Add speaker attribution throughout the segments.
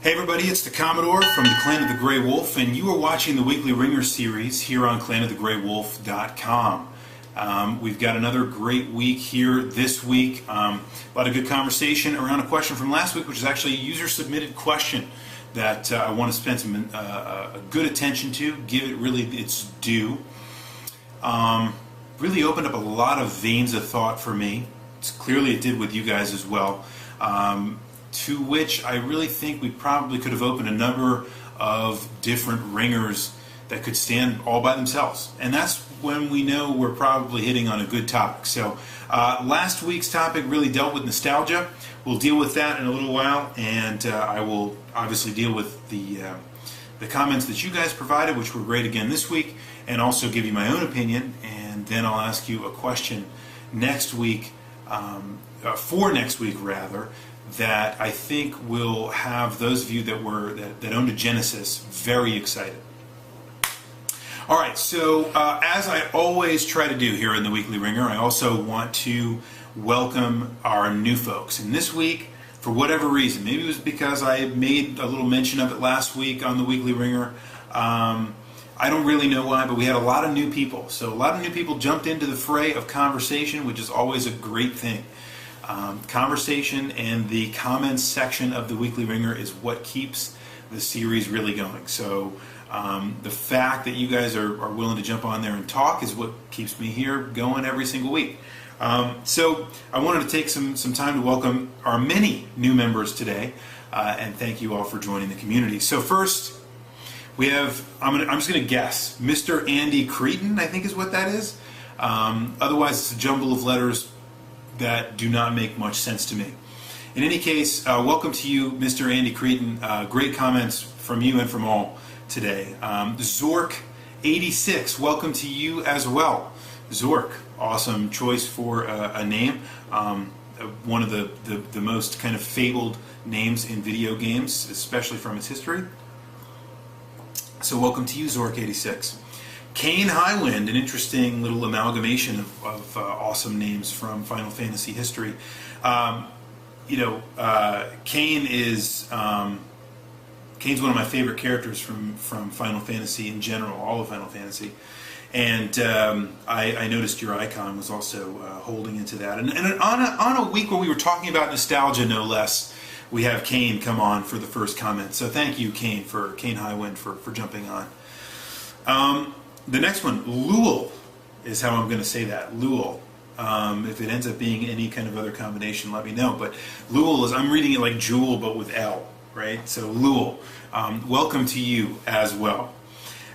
Speaker 1: Hey everybody, it's the Commodore from the Clan of the Grey Wolf, and you are watching the weekly Wringer series here on clanofthegraywolf.com. We've got another great week here this week. A lot of good conversation around a question from last week, which is actually a user-submitted question that I want to spend some good attention to, give it really its due. Really opened up a lot of veins of thought for me. Clearly it did with you guys as well. To which I really think we probably could have opened a number of different ringers that could stand all by themselves. And that's when we know we're probably hitting on a good topic. So last week's topic really dealt with nostalgia. We'll deal with that in a little while, and I will obviously deal with the comments that you guys provided, which were great again this week, and also give you my own opinion, and then I'll ask you a question next week, for next week rather, that I think will have those of you that owned a Genesis very excited. All right, so as I always try to do here in the Weekly Wringer, I also want to welcome our new folks. And this week, for whatever reason, maybe it was because I made a little mention of it last week on the Weekly Wringer. I don't really know why, but we had a lot of new people. So a lot of new people jumped into the fray of conversation, which is always a great thing. Conversation and the comments section of the Weekly Wringer is what keeps the series really going. So the fact that you guys are willing to jump on there and talk is what keeps me here going every single week. So I wanted to take some time to welcome our many new members today, and thank you all for joining the community. So first, we have, I'm just going to guess, Mr. Andy Cretin, I think is what that is. Otherwise, it's a jumble of letters that do not make much sense to me. In any case, welcome to you, Mr. Andy Cretin. Great comments from you and from all today. Zork86, welcome to you as well. Zork, awesome choice for a name. One of the most kind of fabled names in video games, especially from its history. So welcome to you, Zork86. Kane Highwind, an interesting little amalgamation of awesome names from Final Fantasy history. Kane is Kane's one of my favorite characters from Final Fantasy in general, all of Final Fantasy. And I noticed your icon was also holding into that. And on a week where we were talking about nostalgia, no less, we have Kane come on for the first comment. So thank you, Kane Highwind, for jumping on. The next one, Lul, is how I'm going to say that, Lul. If it ends up being any kind of other combination, let me know. But Lul is, I'm reading it like Jewel, but with L, right? So Lul, welcome to you as well.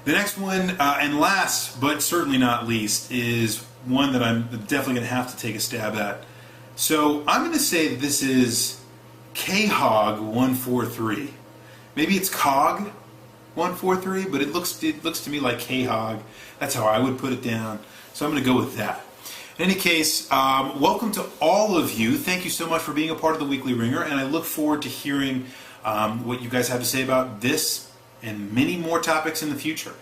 Speaker 1: The next one, and last but certainly not least, is one that I'm definitely going to have to take a stab at. So I'm going to say that this is KHOG143. Maybe it's COG 143, but it looks to me like K-Hog. That's how I would put it down. So I'm going to go with that. In any case, welcome to all of you. Thank you so much for being a part of the Weekly Wringer, and I look forward to hearing what you guys have to say about this and many more topics in the future.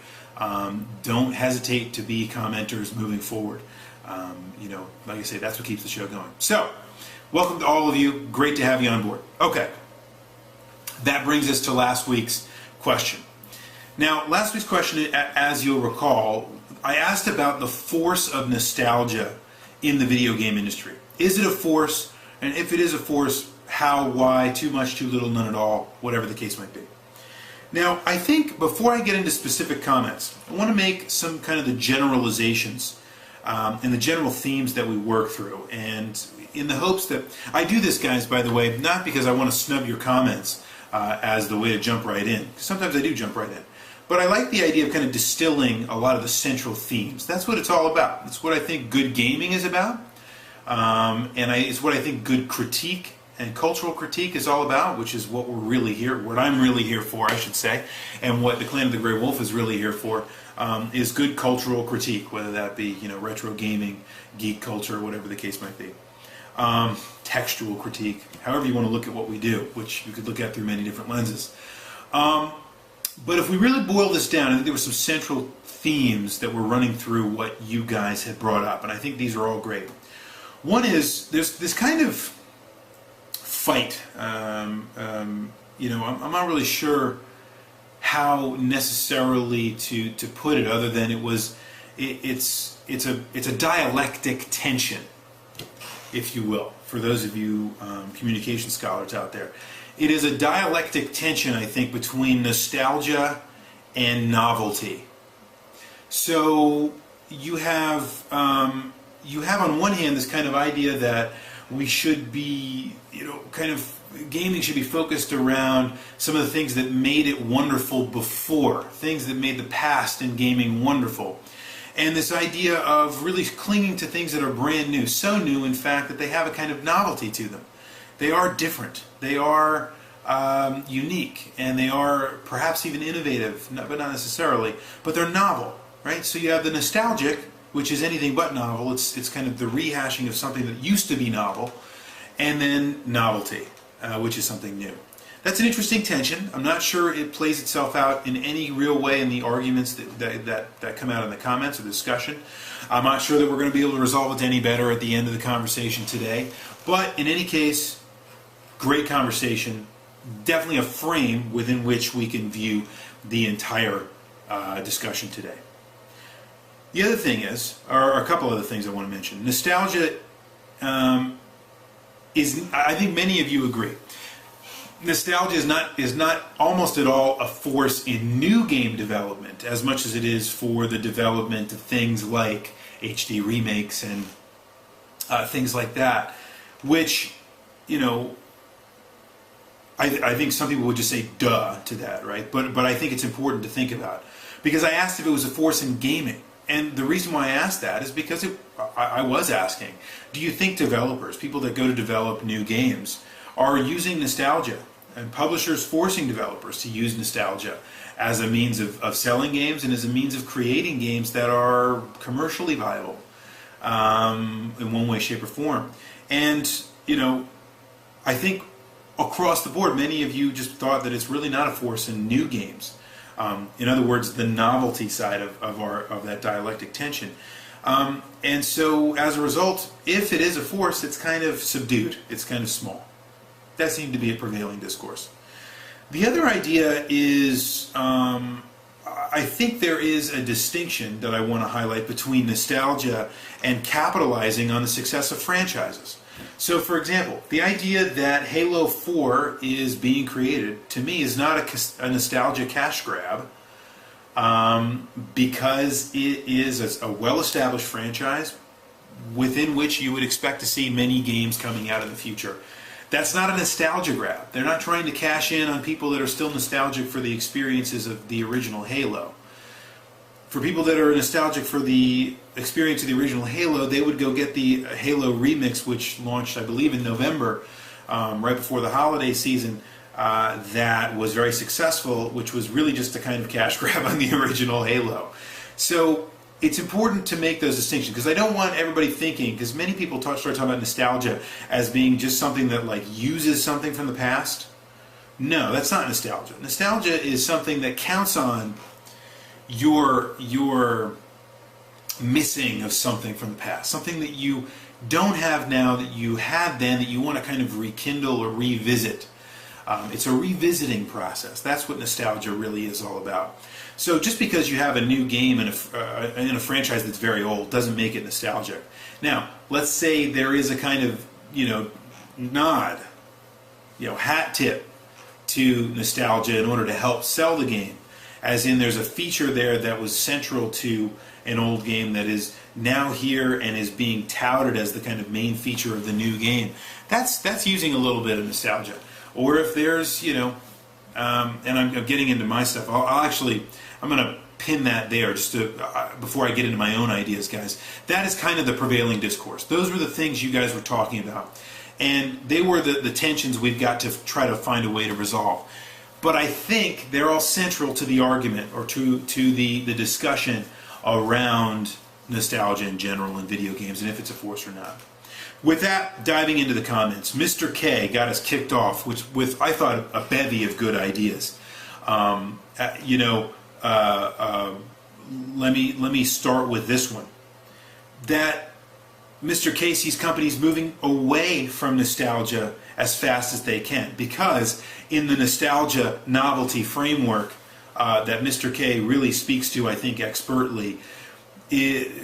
Speaker 1: Don't hesitate to be commenters moving forward. Like I say, that's what keeps the show going. So, welcome to all of you. Great to have you on board. Okay, that brings us to last week's question. Now, last week's question, as you'll recall, I asked about the force of nostalgia in the video game industry. Is it a force? And if it is a force, how, why, too much, too little, none at all, whatever the case might be. Now, I think before I get into specific comments, I want to make some kind of the generalizations and the general themes that we work through. And in the hopes that, I do this, guys, by the way, not because I want to snub your comments as the way to jump right in. Sometimes I do jump right in. But I like the idea of kind of distilling a lot of the central themes. That's what it's all about. It's what I think good gaming is about. It's what I think good critique and cultural critique is all about, which is what I'm really here for, I should say. And what the Clan of the Grey Wolf is really here for is good cultural critique, whether that be retro gaming, geek culture, whatever the case might be. Textual critique, however you want to look at what we do, which you could look at through many different lenses. But if we really boil this down, I think there were some central themes that were running through what you guys had brought up, and I think these are all great. One is, there's this kind of fight I'm not really sure how necessarily to put it, other than it's a dialectic tension, if you will, for those of you communication scholars out there. It is a dialectic tension, I think, between nostalgia and novelty. So you have on one hand this kind of idea that we should be, gaming should be focused around some of the things that made it wonderful before, things that made the past in gaming wonderful. And this idea of really clinging to things that are brand new, so new in fact that they have a kind of novelty to them. They are different, they are unique, and they are perhaps even innovative, but not necessarily, but they're novel, right? So you have the nostalgic, which is anything but novel. It's kind of the rehashing of something that used to be novel, and then novelty, which is something new. That's an interesting tension. I'm not sure it plays itself out in any real way in the arguments that come out in the comments or the discussion. I'm not sure that we're going to be able to resolve it any better at the end of the conversation today. But in any case, great conversation. Definitely a frame within which we can view the entire discussion today. The other thing is, or a couple other things I want to mention. Nostalgia is, I think many of you agree, nostalgia is not almost at all a force in new game development as much as it is for the development of things like HD remakes and things like that, which, I think some people would just say duh to that, right? But I think it's important to think about, because I asked if it was a force in gaming. And the reason why I asked that is because I was asking, do you think developers, people that go to develop new games, are using nostalgia, and publishers forcing developers to use nostalgia as a means of selling games and as a means of creating games that are commercially viable in one way, shape, or form? And, I think across the board, many of you just thought that it's really not a force in new games. In other words, the novelty side of that dialectic tension. And so, as a result, if it is a force, it's kind of subdued. It's kind of small. That seemed to be a prevailing discourse. The other idea is, I think there is a distinction that I want to highlight between nostalgia and capitalizing on the success of franchises. So, for example, the idea that Halo 4 is being created, to me, is not a nostalgia cash grab, because it is a well-established franchise within which you would expect to see many games coming out in the future. That's not a nostalgia grab. They're not trying to cash in on people that are still nostalgic for the experiences of the original Halo. For people that are nostalgic for the experience of the original Halo, they would go get the Halo Remix, which launched, I believe, in November, right before the holiday season, that was very successful, which was really just a kind of cash grab on the original Halo. So it's important to make those distinctions, because I don't want everybody thinking, because many people start talking about nostalgia as being just something that uses something from the past. No, that's not nostalgia. Nostalgia is something that counts on your missing of something from the past, something that you don't have now that you had then, that you want to kind of rekindle or revisit. It's a revisiting process. That's what nostalgia really is all about. So just because you have a new game in a franchise that's very old doesn't make it nostalgic. Now, let's say there is a kind of nod, hat tip to nostalgia in order to help sell the game. As in, there's a feature there that was central to an old game that is now here and is being touted as the kind of main feature of the new game. That's using a little bit of nostalgia. Or if there's, and I'm getting into my stuff, I'm going to pin that there just to, before I get into my own ideas, guys. That is kind of the prevailing discourse. Those were the things you guys were talking about. And they were the tensions we've got to try to find a way to resolve. But I think they're all central to the argument, or to the discussion around nostalgia in general in video games, and if it's a force or not. With that, diving into the comments, Mr. K got us kicked off with I thought, a bevy of good ideas. Let me start with this one. That Mr. Casey's company is moving away from nostalgia as fast as they can, because in the nostalgia novelty framework that Mr. K really speaks to, I think, expertly,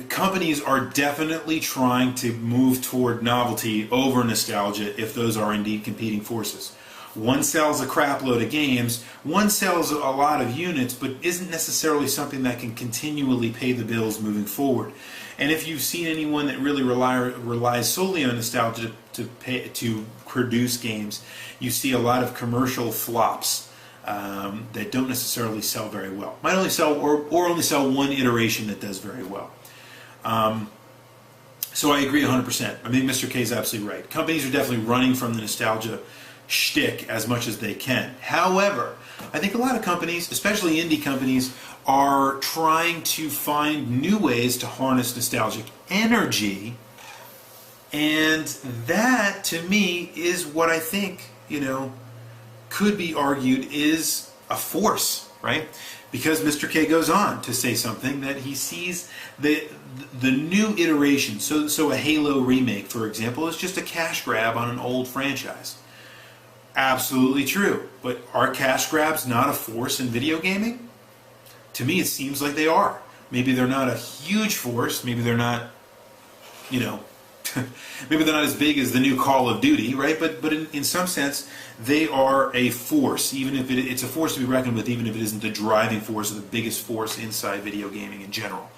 Speaker 1: companies are definitely trying to move toward novelty over nostalgia if those are indeed competing forces. One sells a crap load of games, one sells a lot of units, but isn't necessarily something that can continually pay the bills moving forward. And if you've seen anyone that really relies solely on nostalgia to produce games, you see a lot of commercial flops that don't necessarily sell very well. Might only sell or only sell one iteration that does very well. So I agree 100%. I think Mr. K is absolutely right. Companies are definitely running from the nostalgia shtick as much as they can. However, I think a lot of companies, especially indie companies, are trying to find new ways to harness nostalgic energy, and that, to me, is what I think, could be argued is a force, right? Because Mr. K goes on to say something that he sees the new iteration. So a Halo remake, for example, is just a cash grab on an old franchise. Absolutely true. But are cash grabs not a force in video gaming? To me, it seems like they are. Maybe they're not a huge force. Maybe they're not, maybe they're not as big as the new Call of Duty, right? But in some sense, they are a force, even if it's a force to be reckoned with, even if it isn't the driving force or the biggest force inside video gaming in general.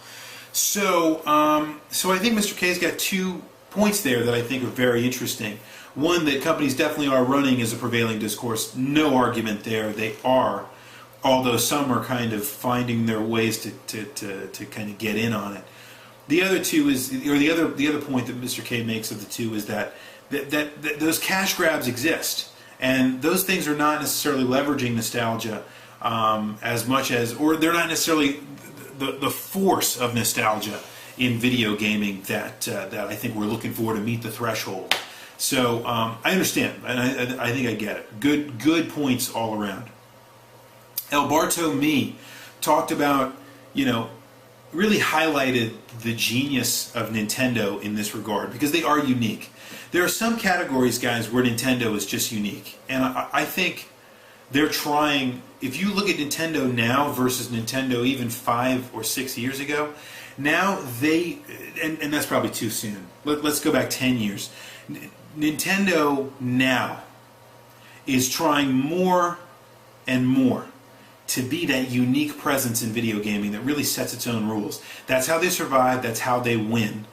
Speaker 1: So I think Mr. K's got 2 points there that I think are very interesting. One, that companies definitely are running as a prevailing discourse. No argument there. They are, although some are kind of finding their ways to kind of get in on it. The other two is, or the other point that Mr. K makes of the two is that those cash grabs exist, and those things are not necessarily leveraging nostalgia as much as, or they're not necessarily the force of nostalgia in video gaming that I think we're looking for to meet the threshold. So I understand, and I think I get it. Good points all around. Alberto Me talked about, really highlighted the genius of Nintendo in this regard, because they are unique. There are some categories, guys, where Nintendo is just unique, and I think they're trying. If you look at Nintendo now versus Nintendo even 5 or 6 years ago, now and that's probably too soon. Let's go back 10 years. Nintendo now is trying more and more to be that unique presence in video gaming that really sets its own rules. That's how they survive, that's how they win.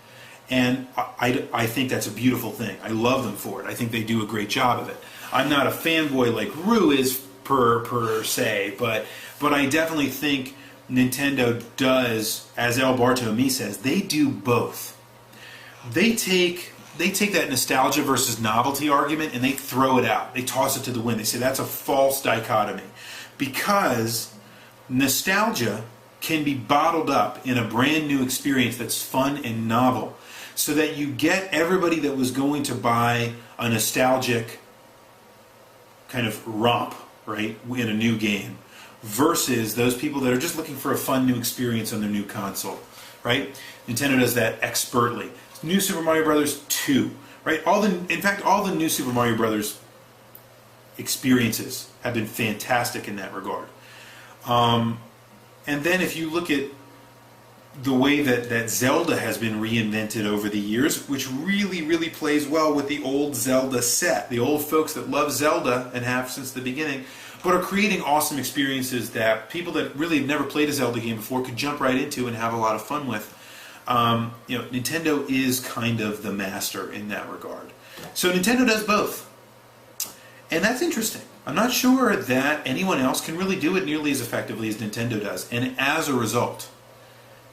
Speaker 1: And I think that's a beautiful thing. I love them for it. I think they do a great job of it. I'm not a fanboy like Rue is per se, but I definitely think Nintendo does, as Alberto Me says, they do both. They take that nostalgia versus novelty argument and they throw it out. They toss it to the wind. They say that's a false dichotomy, because nostalgia can be bottled up in a brand new experience that's fun and novel, so that you get everybody that was going to buy a nostalgic kind of romp, right, in a new game, versus those people that are just looking for a fun new experience on their new console, right? Nintendo does that expertly. New Super Mario Brothers 2, right? In fact, all the new Super Mario Brothers experiences have been fantastic in that regard. And then if you look at the way that Zelda has been reinvented over the years, which really, really plays well with the old Zelda set. The old folks that love Zelda and have since the beginning, but are creating awesome experiences that people that really have never played a Zelda game before could jump right into and have a lot of fun with. Nintendo is kind of the master in that regard. So Nintendo does both. And that's interesting. I'm not sure that anyone else can really do it nearly as effectively as Nintendo does. And as a result,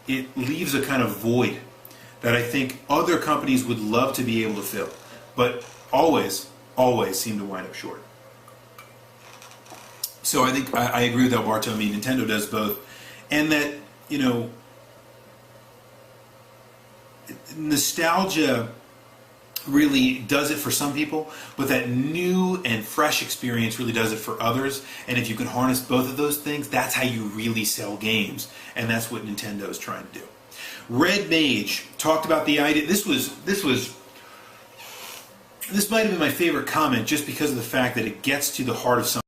Speaker 1: it leaves a kind of void that I think other companies would love to be able to fill, but always seem to wind up short. So I think I agree with Alberto. I mean, Nintendo does both. And that, nostalgia really does it for some people, but that new and fresh experience really does it for others. And if you can harness both of those things, that's how you really sell games. And that's what Nintendo is trying to do. Red Mage talked about the idea. This might have been my favorite comment just because of the fact that it gets to the heart of something.